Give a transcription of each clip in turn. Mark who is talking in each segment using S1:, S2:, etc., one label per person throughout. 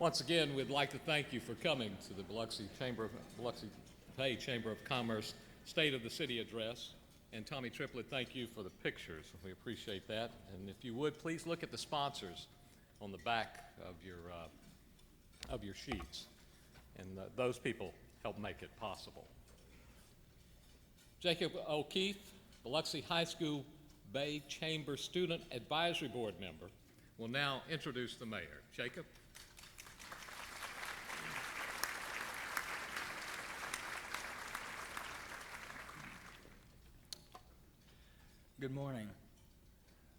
S1: Once again, we'd like to thank you for coming to the Biloxi Bay Chamber of Commerce State of the City Address. And Tommy Triplett, thank you for the pictures. We appreciate that. And if you would, please look at the sponsors on the back of your sheets. And those people help make it possible. Jacob O'Keefe, Biloxi High School Bay Chamber Student Advisory Board member, will now introduce the mayor. Jacob.
S2: Good morning.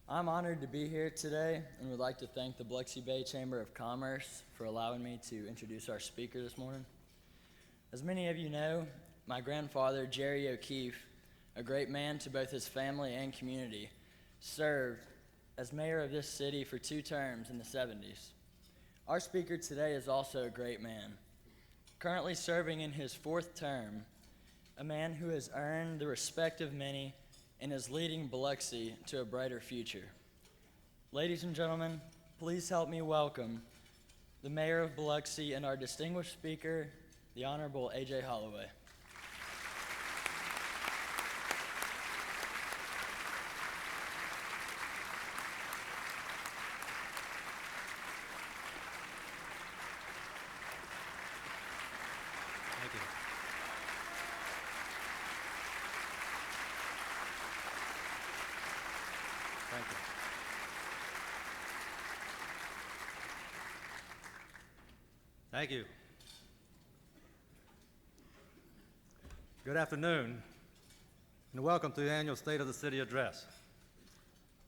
S2: I'm honored to be here today and would like to thank the Biloxi Bay Chamber of Commerce for allowing me to introduce our speaker this morning. As many of you know, my grandfather, Jerry O'Keefe, a great man to both his family and community, served as mayor of this city for 2 terms in the 70s. Our speaker today is also a great man, currently serving in his 4th term, a man who has earned the respect of many and is leading Biloxi to a brighter future. Ladies and gentlemen, please help me welcome the mayor of Biloxi and our distinguished speaker, the Honorable A.J. Holloway.
S3: Thank you. Thank you. Thank you. Good afternoon, and welcome to the annual State of the City Address.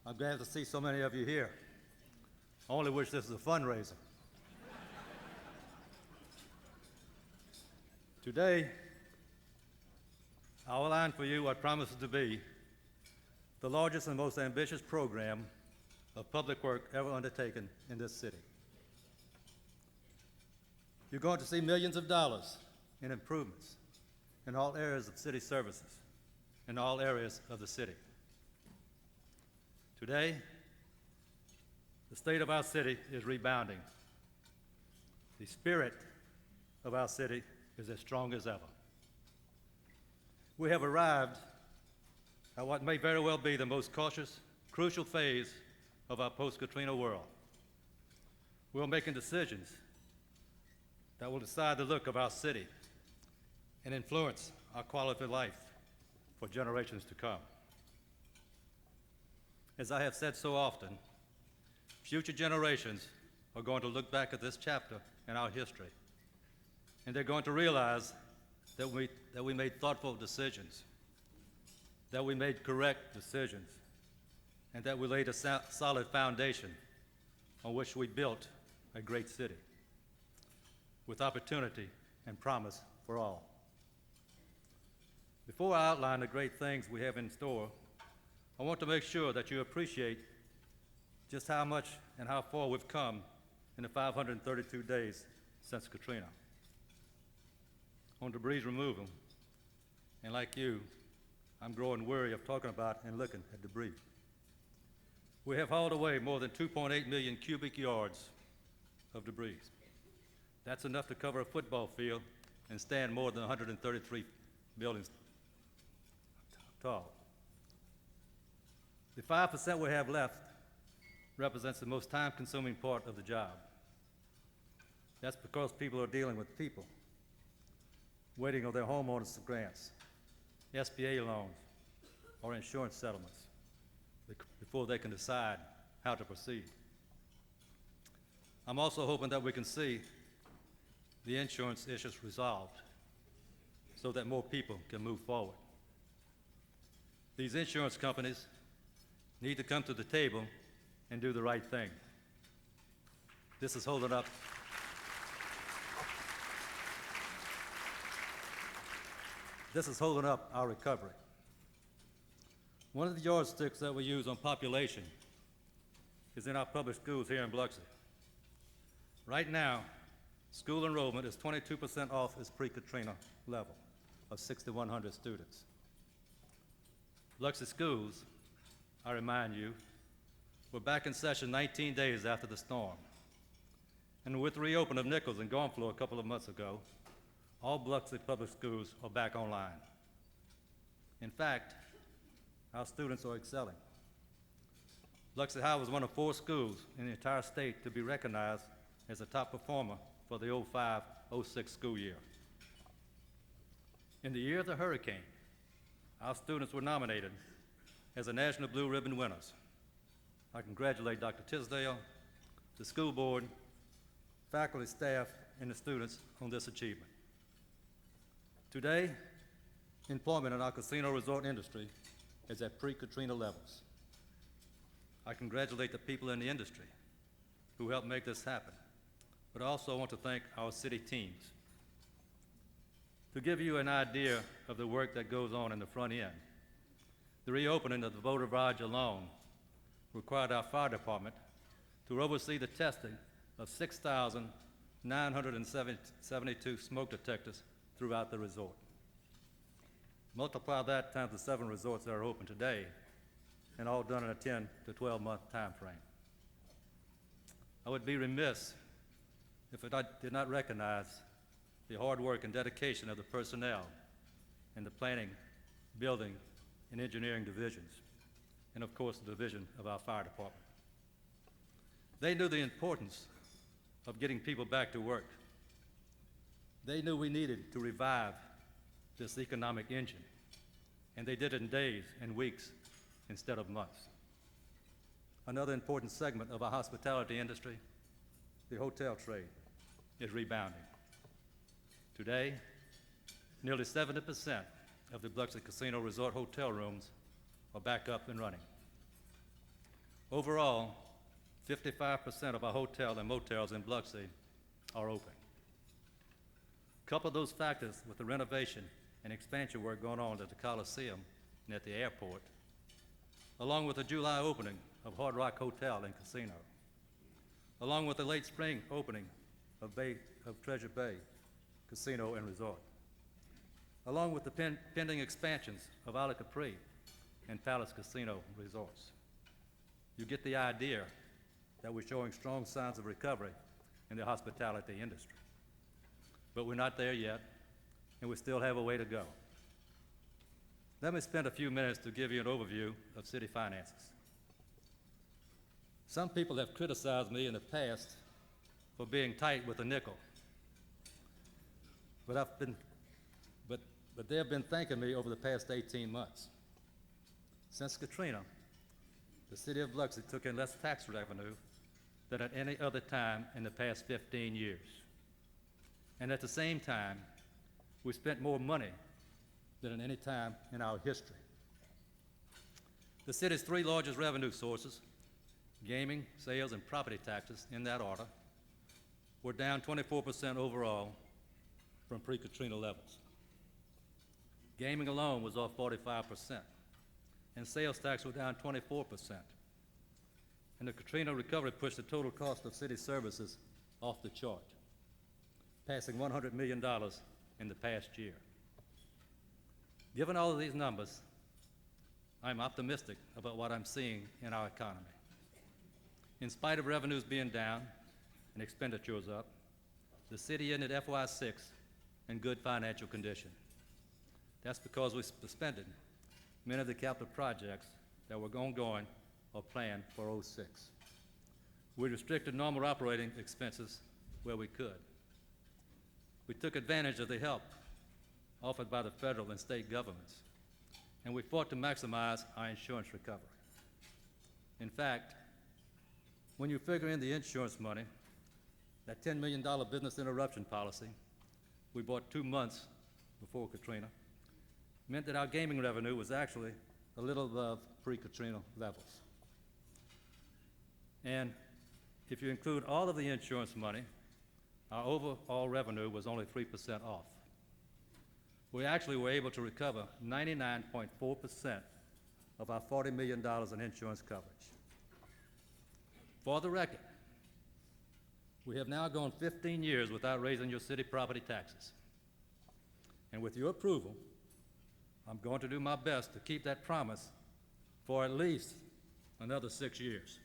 S3: I'm glad to see so many of you here. I only wish this was a fundraiser. Today, I'll outline for you what promises to be the largest and most ambitious program of public work ever undertaken in this city. You're going to see millions of dollars in improvements in all areas of city services, in all areas of the city. Today, the state of our city is rebounding. The spirit of our city is as strong as ever. We have arrived at what may very well be the most cautious, crucial phase of our post-Katrina world. We're making decisions that will decide the look of our city and influence our quality of life for generations to come. As I have said so often, future generations are going to look back at this chapter in our history, and they're going to realize that we made thoughtful decisions, that we made correct decisions, and that we laid a solid foundation on which we built a great city with opportunity and promise for all. Before I outline the great things we have in store, I want to make sure that you appreciate just how much and how far we've come in the 532 days since Katrina. On debris removal, and like you, I'm growing weary of talking about and looking at debris. We have hauled away more than 2.8 million cubic yards of debris. That's enough to cover a football field and stand more than 133 buildings tall. The 5% we have left represents the most time-consuming part of the job. That's because people are dealing with people, waiting on their homeowners' grants, SBA loans, or insurance settlements before they can decide how to proceed. I'm also hoping that we can see the insurance issues resolved so that more people can move forward. These insurance companies need to come to the table and do the right thing. This is holding up our recovery. One of the yardsticks that we use on population is in our public schools here in Biloxi. Right now, school enrollment is 22% off its pre-Katrina level of 6,100 students. Biloxi schools, I remind you, were back in session 19 days after the storm, And with the reopening of Nichols and Gonflo a couple of months ago, all Biloxi public schools are back online. In fact, our students are excelling. Biloxi High was one of 4 schools in the entire state to be recognized as a top performer for the 05-06 school year. In the year of the hurricane, our students were nominated as the National Blue Ribbon winners. I congratulate Dr. Tisdale, the school board, faculty, staff, and the students on this achievement. Today, employment in our casino resort industry is at pre-Katrina levels. I congratulate the people in the industry who helped make this happen, but I also want to thank our city teams. To give you an idea of the work that goes on in the front end, the reopening of the voter lodge alone required our fire department to oversee the testing of 6,972 smoke detectors throughout the resort. Multiply that times the 7 resorts that are open today, and all done in a 10 to 12 month time frame. I would be remiss if I did not recognize the hard work and dedication of the personnel in the planning, building, and engineering divisions, and of course the division of our fire department. They knew the importance of getting people back to work. They knew we needed to revive this economic engine, and they did it in days and weeks instead of months. Another important segment of our hospitality industry, the hotel trade, is rebounding. Today, nearly 70% of the Biloxi Casino Resort hotel rooms are back up and running. Overall, 55% of our hotel and motels in Biloxi are open. Couple those factors with the renovation and expansion work going on at the Coliseum and at the airport, along with the July opening of Hard Rock Hotel and Casino, along with the late spring opening of Treasure Bay Casino and Resort, along with the pending expansions of Isle Capri and Palace Casino Resorts. You get the idea that we're showing strong signs of recovery in the hospitality industry. But we're not there yet, and we still have a way to go. Let me spend a few minutes to give you an overview of city finances. Some people have criticized me in the past for being tight with a nickel, but they have been thanking me over the past 18 months. Since Katrina, the city of Biloxi took in less tax revenue than at any other time in the past 15 years. And at the same time, we spent more money than at any time in our history. The city's 3 largest revenue sources, gaming, sales, and property taxes, in that order, were down 24% overall from pre-Katrina levels. Gaming alone was off 45%, and sales tax were down 24%. And the Katrina recovery pushed the total cost of city services off the chart, passing $100 million in the past year. Given all of these numbers, I'm optimistic about what I'm seeing in our economy. In spite of revenues being down and expenditures up, the city ended FY6 in good financial condition. That's because we suspended many of the capital projects that were ongoing or planned for '06. We restricted normal operating expenses where we could. We took advantage of the help offered by the federal and state governments, and we fought to maximize our insurance recovery. In fact, when you figure in the insurance money, that $10 million business interruption policy we bought 2 months before Katrina meant that our gaming revenue was actually a little above pre-Katrina levels. And if you include all of the insurance money, our overall revenue was only 3% off. We actually were able to recover 99.4% of our $40 million in insurance coverage. For the record, we have now gone 15 years without raising your city property taxes. And with your approval, I'm going to do my best to keep that promise for at least another 6 years.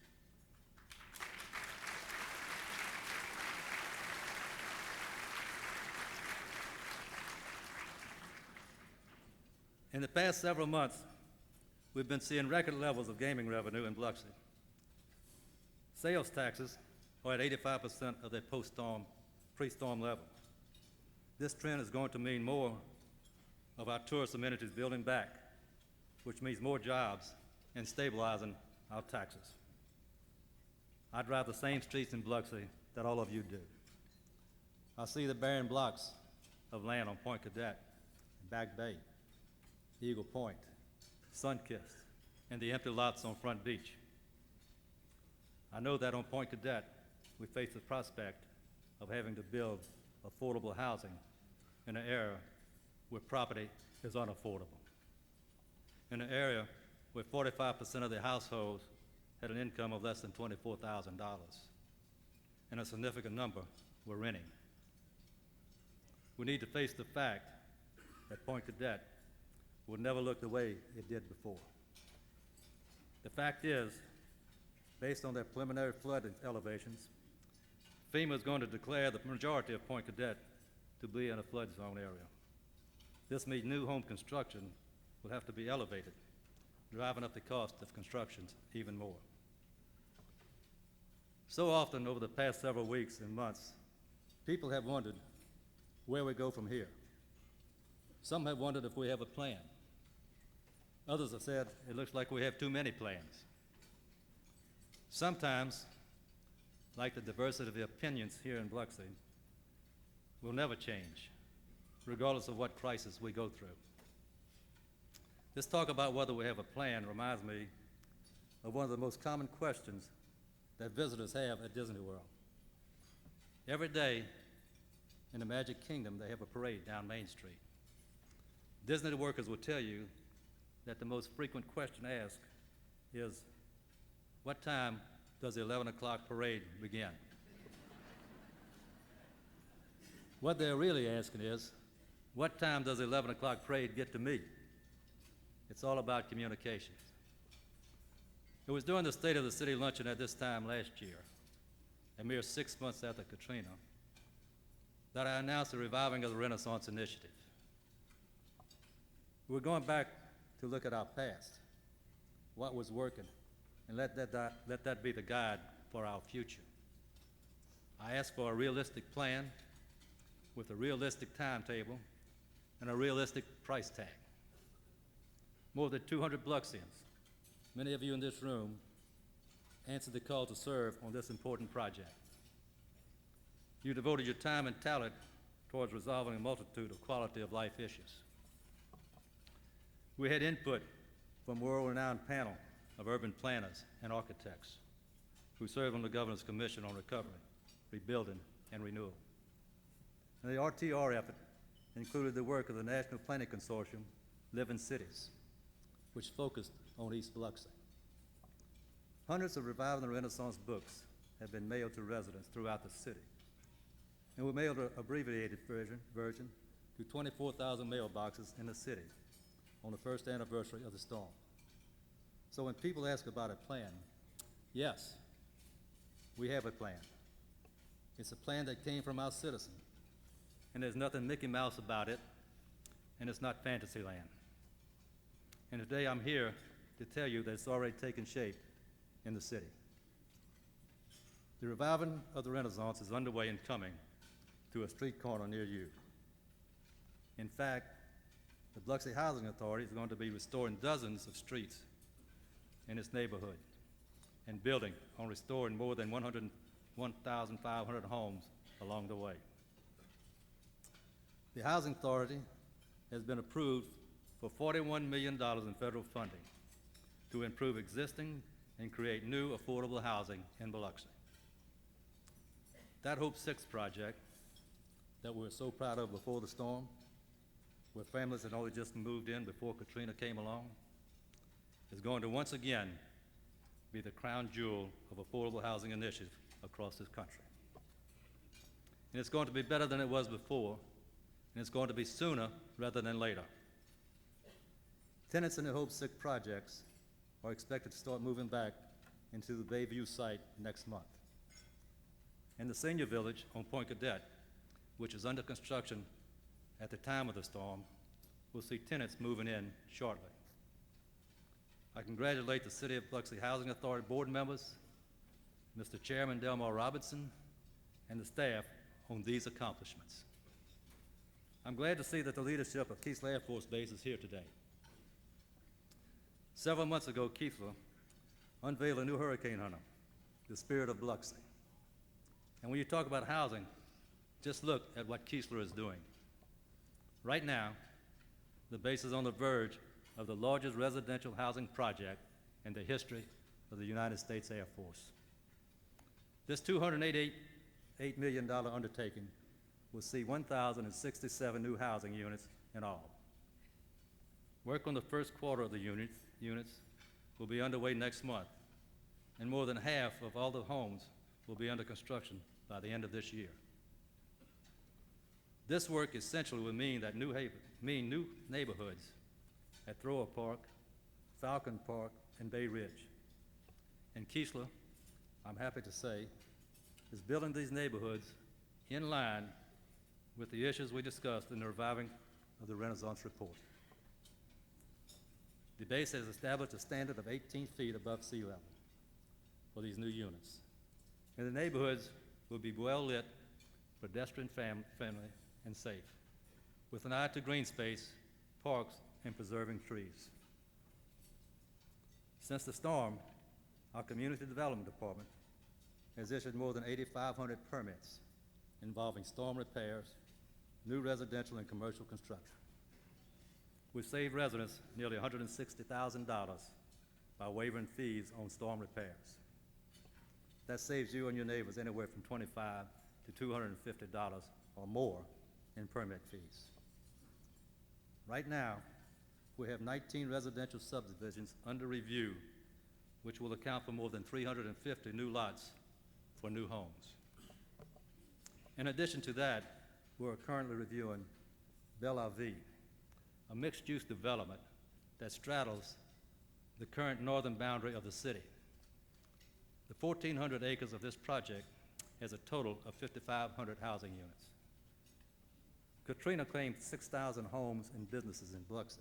S3: In the past several months, we've been seeing record levels of gaming revenue in Biloxi. Sales taxes are at 85% of their pre-storm level. This trend is going to mean more of our tourist amenities building back, which means more jobs and stabilizing our taxes. I drive the same streets in Biloxi that all of you do. I see the barren blocks of land on Point Cadet, Back Bay, Eagle Point, Sunkist, and the empty lots on Front Beach. I know that on Point Cadet, we face the prospect of having to build affordable housing in an area where property is unaffordable. In an area where 45% of the households had an income of less than $24,000, and a significant number were renting. We need to face the fact that Point Cadet will never look the way it did before. The fact is, based on their preliminary flood elevations, FEMA is going to declare the majority of Point Cadet to be in a flood zone area. This means new home construction will have to be elevated, driving up the cost of construction even more. So often over the past several weeks and months, people have wondered where we go from here. Some have wondered if we have a plan. Others have said it looks like we have too many plans. Sometimes, like the diversity of the opinions here in Biloxi, will never change, regardless of what crisis we go through. This talk about whether we have a plan reminds me of one of the most common questions that visitors have at Disney World. Every day in the Magic Kingdom, they have a parade down Main Street. Disney workers will tell you that the most frequent question asked is, what time does the 11 o'clock parade begin? What they're really asking is, what time does the 11 o'clock parade get to me? It's all about communications. It was during the State of the City luncheon at this time last year, a mere 6 months after Katrina, that I announced the Reviving of the Renaissance initiative. We're going back to look at our past, what was working, and let that be the guide for our future. I asked for a realistic plan with a realistic timetable and a realistic price tag. More than 200 Biloxians, many of you in this room, answered the call to serve on this important project. You devoted your time and talent towards resolving a multitude of quality of life issues. We had input from a world-renowned panel of urban planners and architects who serve on the Governor's Commission on Recovery, Rebuilding, and Renewal. And the RTR effort included the work of the National Planning Consortium, Living Cities, which focused on East Biloxi. Hundreds of Reviving the Renaissance books have been mailed to residents throughout the city, and we mailed an abbreviated version to 24,000 mailboxes in the city on the first anniversary of the storm. So when people ask about a plan, yes, we have a plan. It's a plan that came from our citizens, and there's nothing Mickey Mouse about it, and it's not Fantasyland. And today I'm here to tell you that it's already taken shape in the city. The Reviving of the Renaissance is underway and coming to a street corner near you. In fact, the Biloxi Housing Authority is going to be restoring dozens of streets in its neighborhood and building on restoring more than 1,500 homes along the way. The Housing Authority has been approved for $41 million in federal funding to improve existing and create new affordable housing in Biloxi. That Hope 6 project that we were so proud of before the storm, where families had only just moved in before Katrina came along, is going to once again be the crown jewel of affordable housing initiative across this country. And it's going to be better than it was before, and it's going to be sooner rather than later. Tenants in the Hope 6 projects are expected to start moving back into the Bayview site next month. And the senior village on Point Cadet, which is under construction at the time of the storm, will see tenants moving in shortly. I congratulate the City of Biloxi Housing Authority board members, Mr. Chairman Delmar Robinson, and the staff on these accomplishments. I'm glad to see that the leadership of Keesler Air Force Base is here today. Several months ago, Keesler unveiled a new hurricane hunter, the Spirit of Biloxi. And when you talk about housing, just look at what Keesler is doing. Right now, the base is on the verge of the largest residential housing project in the history of the United States Air Force. This $288 million undertaking will see 1,067 new housing units in all. Work on the first quarter of the units will be underway next month, and more than half of all the homes will be under construction by the end of this year. This work essentially will mean new neighborhoods at Thrower Park, Falcon Park, and Bay Ridge. And Keesler, I'm happy to say, is building these neighborhoods in line with the issues we discussed in the reviving of the Renaissance Report. The base has established a standard of 18 feet above sea level for these new units. And the neighborhoods will be well lit, pedestrian friendly, and safe, with an eye to green space, parks, and preserving trees. Since the storm, our Community Development Department has issued more than 8,500 permits involving storm repairs, new residential and commercial construction. We've saved residents nearly $160,000 by waiving fees on storm repairs. That saves you and your neighbors anywhere from $25 to $250 or more in permit fees. Right now, we have 19 residential subdivisions under review, which will account for more than 350 new lots for new homes. In addition to that, we're currently reviewing Belle Vie, a mixed-use development that straddles the current northern boundary of the city. The 1,400 acres of this project has a total of 5,500 housing units. Katrina claimed 6,000 homes and businesses in Biloxi,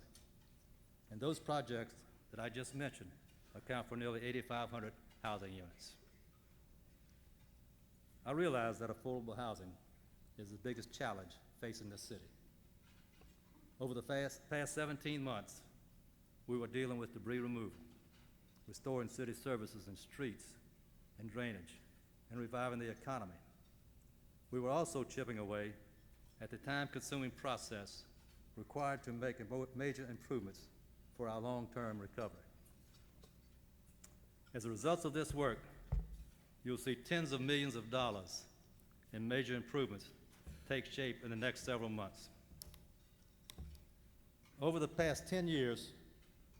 S3: and those projects that I just mentioned account for nearly 8,500 housing units. I realize that affordable housing is the biggest challenge facing the city. Over the past 17 months, we were dealing with debris removal, restoring city services and streets and drainage, and reviving the economy. We were also chipping away at the time-consuming process required to make major improvements for our long-term recovery. As a result of this work, you'll see tens of millions of dollars in major improvements take shape in the next several months. Over the past 10 years,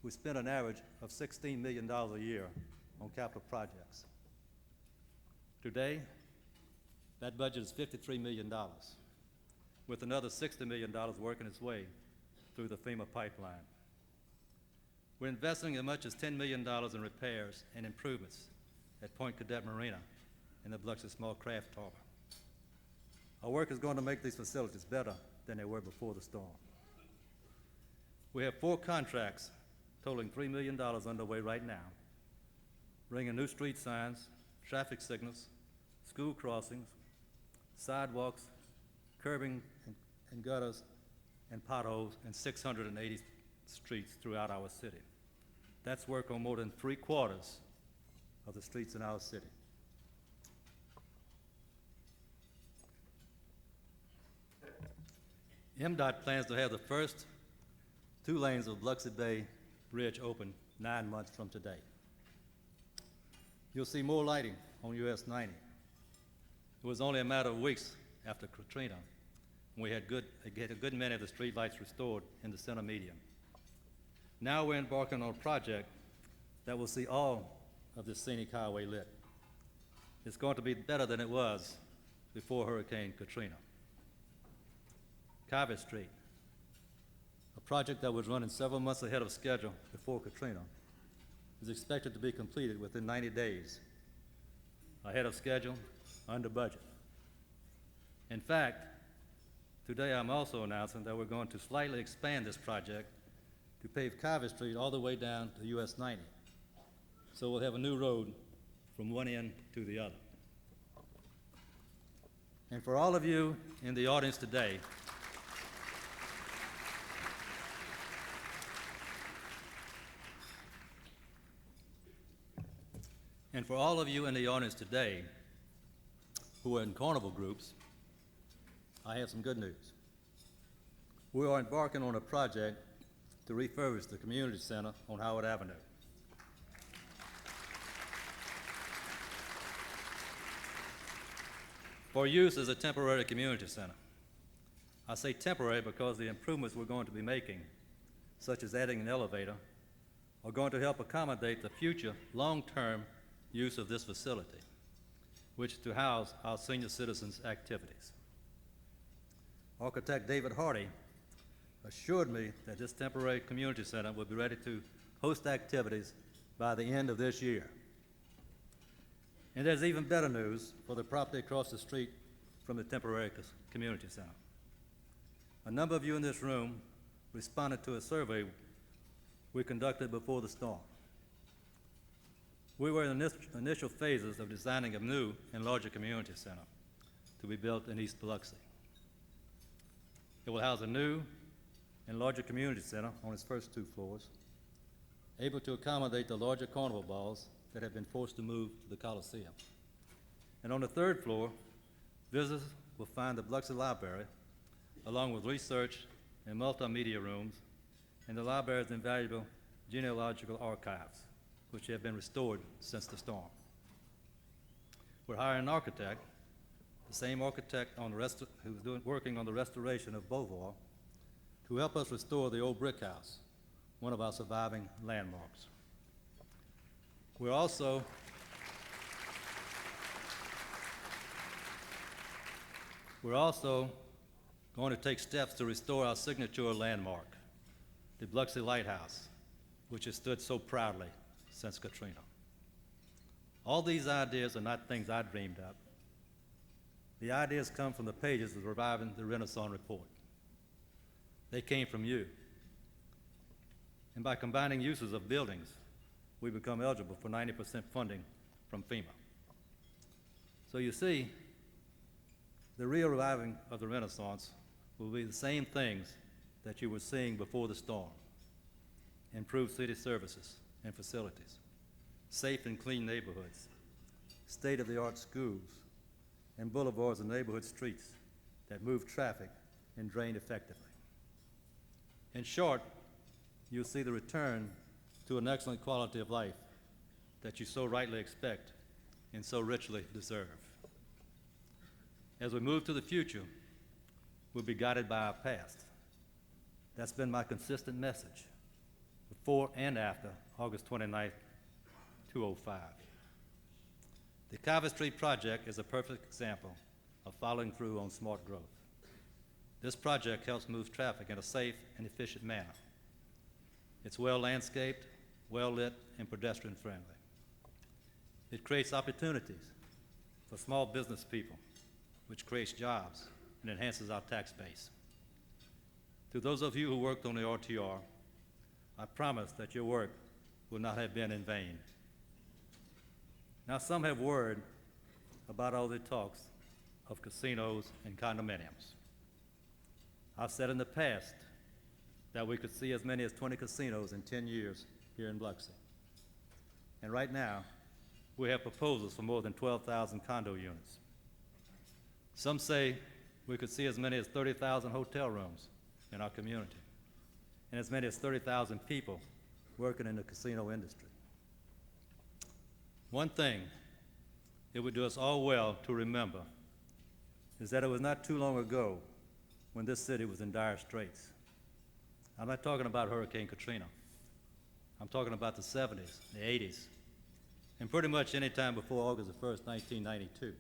S3: we spent an average of $16 million a year on capital projects. Today, that budget is $53 million, with another $60 million working its way through the FEMA pipeline. We're investing as much as $10 million in repairs and improvements at Point Cadet Marina and the Biloxi Small Craft Harbor. Our work is going to make these facilities better than they were before the storm. We have 4 contracts totaling $3 million underway right now, bringing new street signs, traffic signals, school crossings, sidewalks, curbing and gutters, and potholes in 680 streets throughout our city. That's work on more than 3/4 of the streets in our city. MDOT plans to have the first 2 lanes of Biloxi Bay Bridge open 9 months from today. You'll see more lighting on US 90. It was only a matter of weeks after Katrina when we had a good many of the street lights restored in the center median. Now we're embarking on a project that will see all of this scenic highway lit. It's going to be better than it was before Hurricane Katrina. Carver Street, a project that was running several months ahead of schedule before Katrina, is expected to be completed within 90 days, ahead of schedule, under budget. In fact, Today, I'm also announcing that we're going to slightly expand this project to pave Carver Street all the way down to US 90. So we'll have a new road from one end to the other. And for all of you in the audience today, who are in carnival groups, I have some good news. We are embarking on a project to refurbish the community center on Howard Avenue. For use as a temporary community center. I say temporary because the improvements we're going to be making, such as adding an elevator, are going to help accommodate the future long-term use of this facility, which is to house our senior citizens' activities. Architect David Hardy assured me that this temporary community center will be ready to host activities by the end of this year. And there's even better news for the property across the street from the temporary community center. A number of you in this room responded to a survey we conducted before the storm. We were in the initial phases of designing a new and larger community center to be built in East Biloxi. It will house a new and larger community center on its first 2 floors, able to accommodate the larger carnival balls that have been forced to move to the Coliseum. And on the 3rd floor, visitors will find the Biloxi Library, along with research and multimedia rooms, and the library's invaluable genealogical archives, which have been restored since the storm. We're hiring an architect, the same architect who's working on the restoration of Beauvoir, to help us restore the old brick house, one of our surviving landmarks. We're also going to take steps to restore our signature landmark, the Biloxi Lighthouse, which has stood so proudly since Katrina. All these ideas are not things I dreamed up. The ideas come from the pages of Reviving the Renaissance report. They came from you. And by combining uses of buildings, we become eligible for 90% funding from FEMA. So you see, the real reviving of the Renaissance will be the same things that you were seeing before the storm: improved city services and facilities, safe and clean neighborhoods, state-of-the-art schools, and boulevards and neighborhood streets that move traffic and drain effectively. In short, you'll see the return to an excellent quality of life that you so rightly expect and so richly deserve. As we move to the future, we'll be guided by our past. That's been my consistent message before and after August 29th, 2005. The Carver Street project is a perfect example of following through on smart growth. This project helps move traffic in a safe and efficient manner. It's well landscaped, well lit, and pedestrian friendly. It creates opportunities for small business people, which creates jobs and enhances our tax base. To those of you who worked on the RTR, I promise that your work will not have been in vain. Now, some have worried about all the talks of casinos and condominiums. I've said in the past that we could see as many as 20 casinos in 10 years here in Biloxi. And right now, we have proposals for more than 12,000 condo units. Some say we could see as many as 30,000 hotel rooms in our community, and as many as 30,000 people working in the casino industry. One thing it would do us all well to remember is that it was not too long ago when this city was in dire straits. I'm not talking about Hurricane Katrina. I'm talking about the 70s, the 80s, and pretty much any time before August 1st, 1992.